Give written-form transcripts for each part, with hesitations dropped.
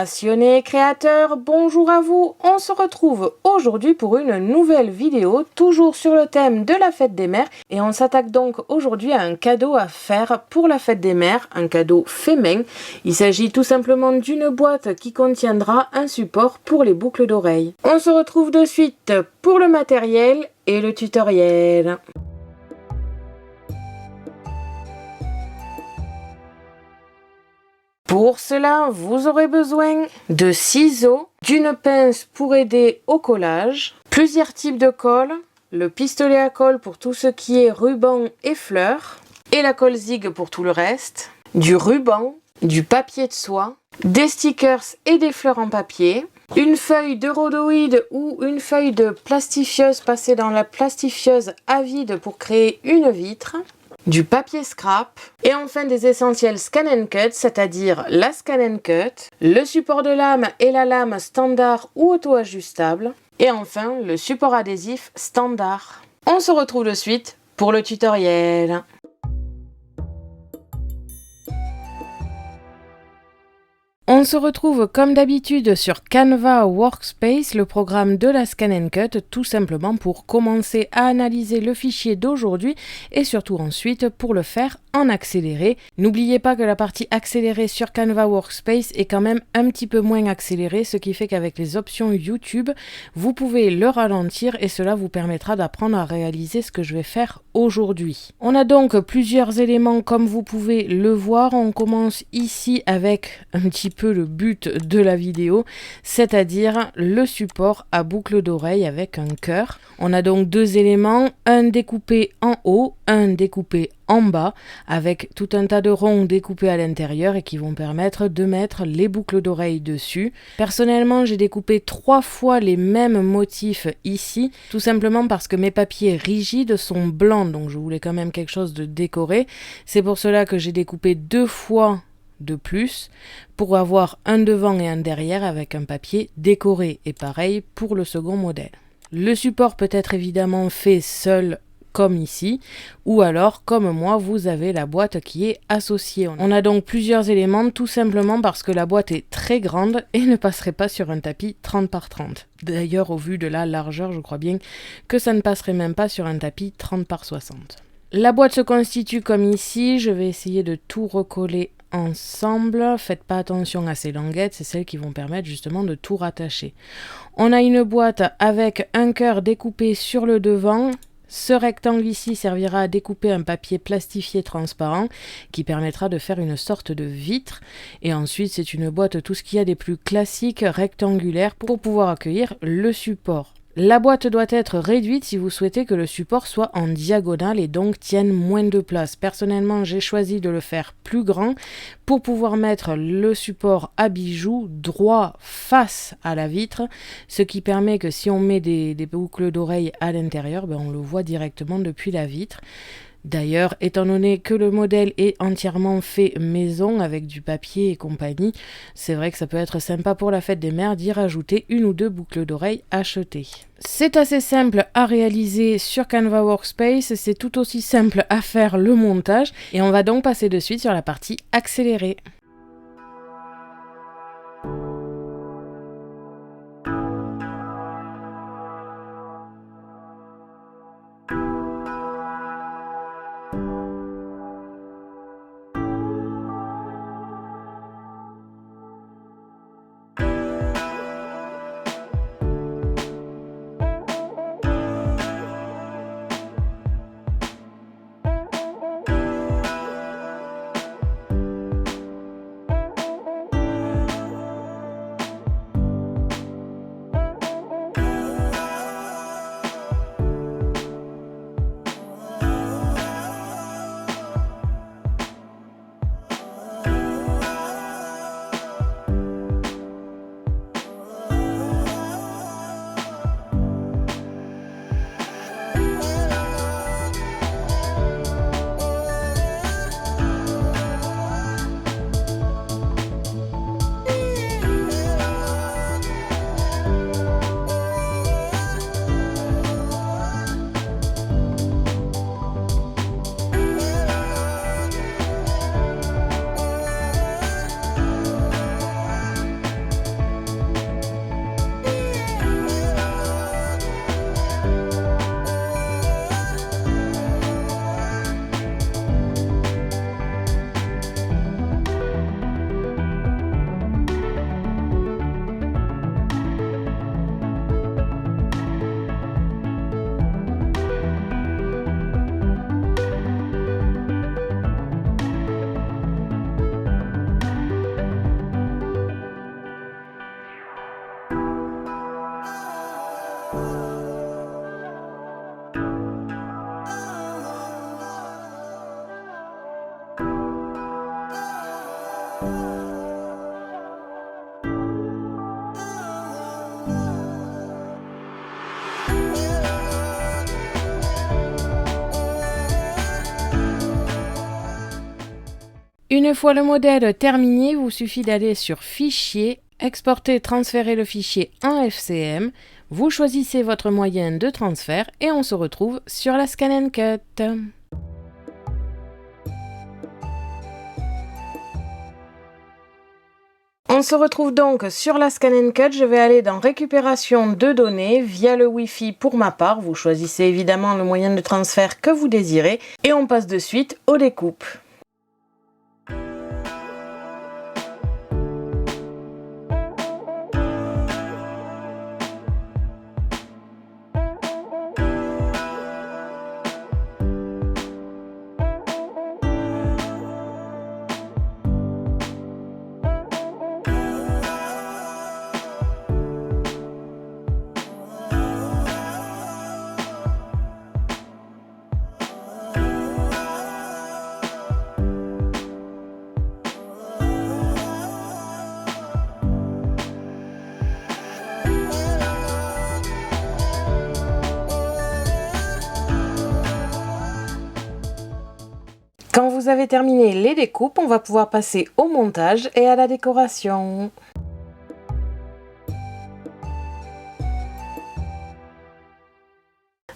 Passionnés créateurs, bonjour à vous. On se retrouve aujourd'hui pour une nouvelle vidéo, toujours sur le thème de la fête des mères. Et on s'attaque donc aujourd'hui à un cadeau à faire pour la fête des mères, un cadeau fait main. Il s'agit tout simplement d'une boîte qui contiendra un support pour les boucles d'oreilles. On se retrouve de suite pour le matériel et le tutoriel. Pour cela, vous aurez besoin de ciseaux, d'une pince pour aider au collage, plusieurs types de colle, le pistolet à colle pour tout ce qui est ruban et fleurs, et la colle zig pour tout le reste, du ruban, du papier de soie, des stickers et des fleurs en papier, une feuille de rhodoïde ou une feuille de plastifieuse passée dans la plastifieuse à vide pour créer une vitre, du papier scrap et enfin des essentiels scan and cut, c'est-à-dire la scan and cut, le support de lame et la lame standard ou auto-ajustable et enfin le support adhésif standard. On se retrouve de suite pour le tutoriel. On se retrouve comme d'habitude sur Canva Workspace, le programme de la Scan and Cut, tout simplement pour commencer à analyser le fichier d'aujourd'hui et surtout ensuite pour le faire en accéléré. N'oubliez pas que la partie accélérée sur Canva Workspace est quand même un petit peu moins accélérée, ce qui fait qu'avec les options YouTube, vous pouvez le ralentir et cela vous permettra d'apprendre à réaliser ce que je vais faire aujourd'hui. On a donc plusieurs éléments comme vous pouvez le voir. On commence ici avec un petit peu le but de la vidéo, c'est-à-dire le support à boucle d'oreille avec un cœur. On a donc deux éléments, un découpé en haut, un découpé en bas, avec tout un tas de ronds découpés à l'intérieur et qui vont permettre de mettre les boucles d'oreilles dessus. Personnellement, j'ai découpé 3 fois les mêmes motifs ici, tout simplement parce que mes papiers rigides sont blancs, donc je voulais quand même quelque chose de décoré. C'est pour cela que j'ai découpé 2 fois de plus pour avoir un devant et un derrière avec un papier décoré et pareil pour le second modèle. Le support peut être évidemment fait seul comme ici, ou alors, comme moi, vous avez la boîte qui est associée. On a donc plusieurs éléments, tout simplement parce que la boîte est très grande et ne passerait pas sur un tapis 30 par 30. D'ailleurs, au vu de la largeur, je crois bien que ça ne passerait même pas sur un tapis 30 par 60. La boîte se constitue comme ici, je vais essayer de tout recoller ensemble. Faites pas attention à ces languettes, c'est celles qui vont permettre justement de tout rattacher. On a une boîte avec un cœur découpé sur le devant. Ce rectangle ici servira à découper un papier plastifié transparent qui permettra de faire une sorte de vitre. Et ensuite, c'est une boîte tout ce qu'il y a des plus classiques rectangulaires pour pouvoir accueillir le support. La boîte doit être réduite si vous souhaitez que le support soit en diagonale et donc tienne moins de place. Personnellement, j'ai choisi de le faire plus grand pour pouvoir mettre le support à bijoux droit face à la vitre, ce qui permet que si on met des boucles d'oreilles à l'intérieur, on le voit directement depuis la vitre. D'ailleurs, étant donné que le modèle est entièrement fait maison avec du papier et compagnie, c'est vrai que ça peut être sympa pour la fête des mères d'y rajouter 1 ou 2 boucles d'oreilles achetées. C'est assez simple à réaliser sur Canva Workspace, c'est tout aussi simple à faire le montage et on va donc passer de suite sur la partie accélérée. Une fois le modèle terminé, il vous suffit d'aller sur Fichier, exporter, transférer le fichier en FCM. Vous choisissez votre moyen de transfert et on se retrouve sur la Scan & Cut. On se retrouve donc sur la Scan & Cut. Je vais aller dans Récupération de données via le Wi-Fi pour ma part. Vous choisissez évidemment le moyen de transfert que vous désirez et on passe de suite aux découpes. Quand vous avez terminé les découpes, on va pouvoir passer au montage et à la décoration.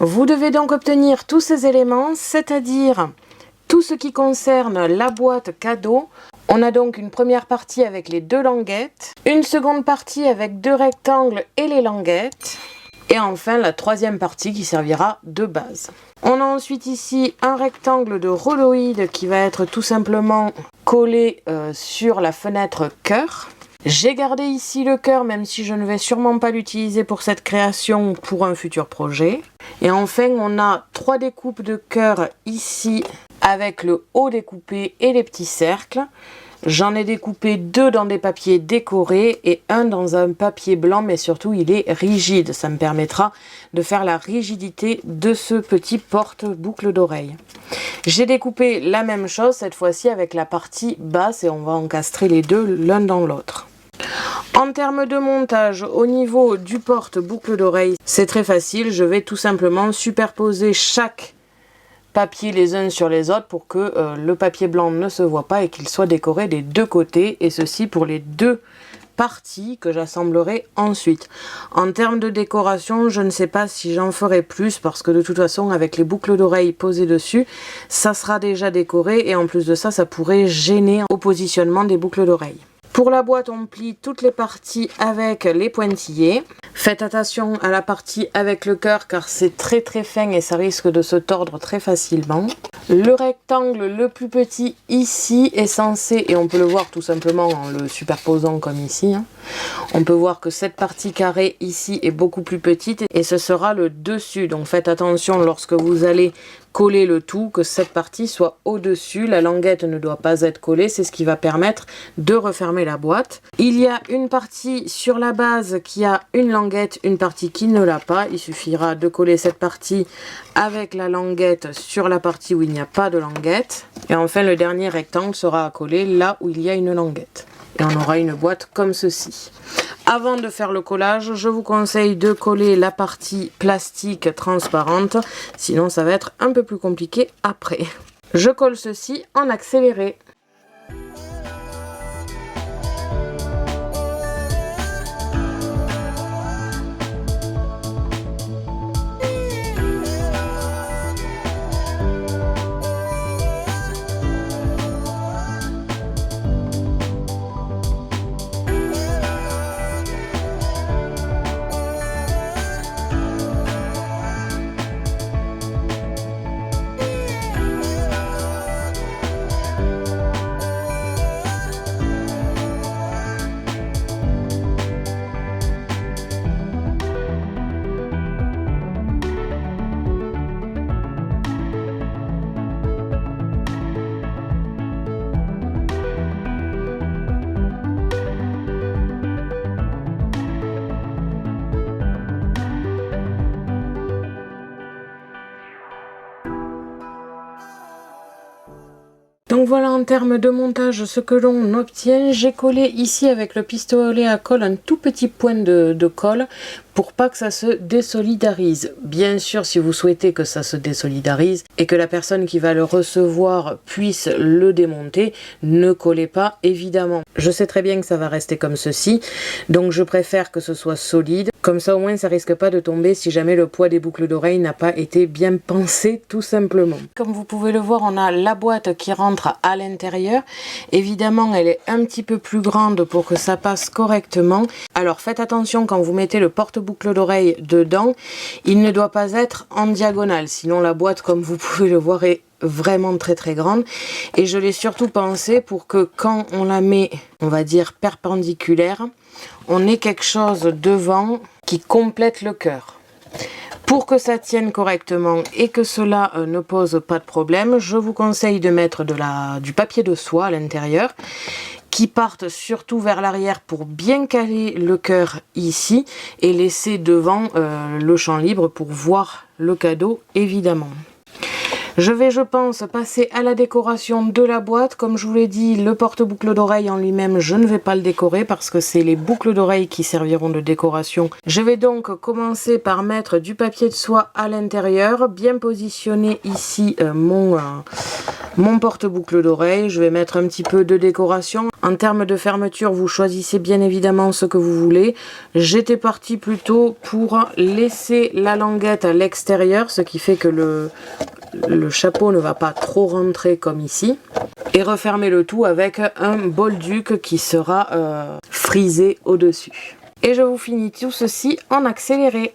Vous devez donc obtenir tous ces éléments, c'est-à-dire tout ce qui concerne la boîte cadeau. On a donc une première partie avec les 2 languettes, une seconde partie avec 2 rectangles et les languettes, et enfin la troisième partie qui servira de base. On a ensuite ici un rectangle de rholoïde qui va être tout simplement collé sur la fenêtre cœur. J'ai gardé ici le cœur, même si je ne vais sûrement pas l'utiliser pour cette création pour un futur projet. Et enfin, on a 3 découpes de cœur ici avec le haut découpé et les petits cercles. J'en ai découpé 2 dans des papiers décorés et un dans un papier blanc, mais surtout il est rigide. Ça me permettra de faire la rigidité de ce petit porte-boucle d'oreille. J'ai découpé la même chose cette fois-ci avec la partie basse et on va encastrer les deux l'un dans l'autre. En termes de montage, au niveau du porte-boucle d'oreille, c'est très facile. Je vais tout simplement superposer chaque papier les uns sur les autres pour que le papier blanc ne se voit pas et qu'il soit décoré des 2 côtés, et ceci pour les 2 parties que j'assemblerai ensuite. En termes de décoration, je ne sais pas si j'en ferai plus parce que de toute façon avec les boucles d'oreilles posées dessus, ça sera déjà décoré et en plus de ça, ça pourrait gêner au positionnement des boucles d'oreilles. Pour la boîte, on plie toutes les parties avec les pointillés. Faites attention à la partie avec le cœur car c'est très fin et ça risque de se tordre très facilement. Le rectangle le plus petit ici est censé, et on peut le voir tout simplement en le superposant comme ici, on peut voir que cette partie carrée ici est beaucoup plus petite et ce sera le dessus. Donc faites attention lorsque vous allez coller le tout, que cette partie soit au-dessus. La languette ne doit pas être collée, c'est ce qui va permettre de refermer la boîte. Il y a une partie sur la base qui a une languette, une partie qui ne l'a pas. Il suffira de coller cette partie avec la languette sur la partie où il n'y a pas de languette. Et enfin, le dernier rectangle sera à coller là où il y a une languette. Et on aura une boîte comme ceci. Avant de faire le collage, je vous conseille de coller la partie plastique transparente, sinon ça va être un peu plus compliqué après. Je colle ceci en accéléré. Donc voilà en termes de montage ce que l'on obtient. J'ai collé ici avec le pistolet à colle un tout petit point de colle pour pas que ça se désolidarise. Bien sûr, si vous souhaitez que ça se désolidarise et que la personne qui va le recevoir puisse le démonter, ne collez pas évidemment. Je sais très bien que ça va rester comme ceci, donc je préfère que ce soit solide. Comme ça au moins ça risque pas de tomber si jamais le poids des boucles d'oreilles n'a pas été bien pensé tout simplement. Comme vous pouvez le voir, on a la boîte qui rentre à l'intérieur. Évidemment elle est un petit peu plus grande pour que ça passe correctement. Alors faites attention quand vous mettez le porte-boucle d'oreille dedans, il ne doit pas être en diagonale, sinon la boîte comme vous pouvez le voir est vraiment très grande, et je l'ai surtout pensé pour que quand on la met, on va dire perpendiculaire, on ait quelque chose devant qui complète le cœur. Pour que ça tienne correctement et que cela ne pose pas de problème, je vous conseille de mettre du papier de soie à l'intérieur qui partent surtout vers l'arrière pour bien caler le cœur ici et laisser devant le champ libre pour voir le cadeau évidemment. Je vais, je pense, passer à la décoration de la boîte. Comme je vous l'ai dit, le porte-boucle d'oreille en lui-même, je ne vais pas le décorer parce que c'est les boucles d'oreille qui serviront de décoration. Je vais donc commencer par mettre du papier de soie à l'intérieur, bien positionner ici mon porte-boucle d'oreille. Je vais mettre un petit peu de décoration. En termes de fermeture, vous choisissez bien évidemment ce que vous voulez. J'étais partie plutôt pour laisser la languette à l'extérieur, ce qui fait que le chapeau ne va pas trop rentrer comme ici, et refermer le tout avec un bolduc qui sera frisé au-dessus. Et je vous finis tout ceci en accéléré.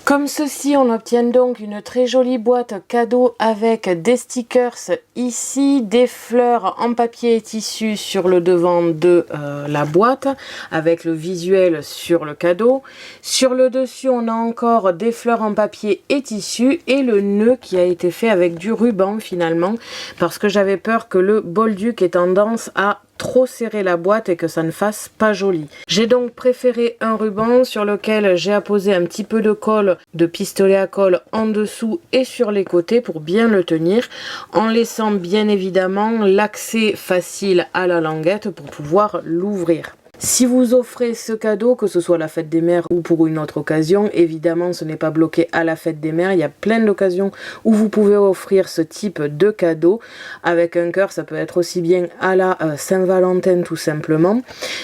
Comme ceci, on obtient donc une très jolie boîte cadeau avec des stickers ici, des fleurs en papier et tissu sur le devant de la boîte, avec le visuel sur le cadeau. Sur le dessus, on a encore des fleurs en papier et tissu et le nœud qui a été fait avec du ruban finalement, parce que j'avais peur que le bolduc ait tendance à trop serrer la boîte et que ça ne fasse pas joli. J'ai donc préféré un ruban sur lequel j'ai apposé un petit peu de colle, de pistolet à colle en dessous et sur les côtés pour bien le tenir, en laissant bien évidemment l'accès facile à la languette pour pouvoir l'ouvrir. Si vous offrez ce cadeau, que ce soit la fête des mères ou pour une autre occasion, évidemment ce n'est pas bloqué à la fête des mères, il y a plein d'occasions où vous pouvez offrir ce type de cadeau. Avec un cœur, ça peut être aussi bien à la Saint-Valentin tout simplement.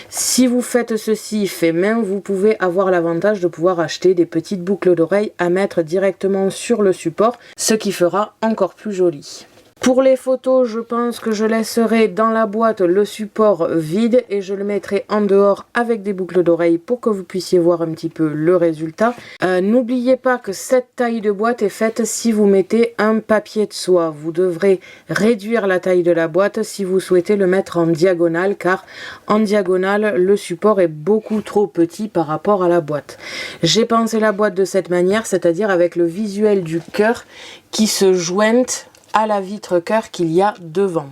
Si vous faites ceci fait main, vous pouvez avoir l'avantage de pouvoir acheter des petites boucles d'oreilles à mettre directement sur le support, ce qui fera encore plus joli. Pour les photos, je pense que je laisserai dans la boîte le support vide et je le mettrai en dehors avec des boucles d'oreilles pour que vous puissiez voir un petit peu le résultat. N'oubliez pas que cette taille de boîte est faite si vous mettez un papier de soie. Vous devrez réduire la taille de la boîte si vous souhaitez le mettre en diagonale, car en diagonale, le support est beaucoup trop petit par rapport à la boîte. J'ai pensé la boîte de cette manière, c'est-à-dire avec le visuel du cœur qui se jointe à la vitre cœur qu'il y a devant.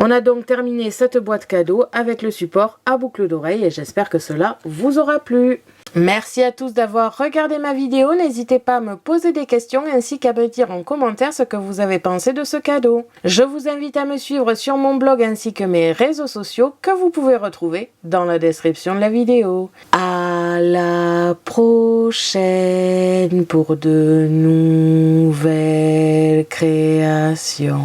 On a donc terminé cette boîte cadeau avec le support à boucle d'oreille et j'espère que cela vous aura plu. Merci à tous d'avoir regardé ma vidéo, n'hésitez pas à me poser des questions ainsi qu'à me dire en commentaire ce que vous avez pensé de ce cadeau. Je vous invite à me suivre sur mon blog ainsi que mes réseaux sociaux que vous pouvez retrouver dans la description de la vidéo. À la prochaine pour de nouvelles créations.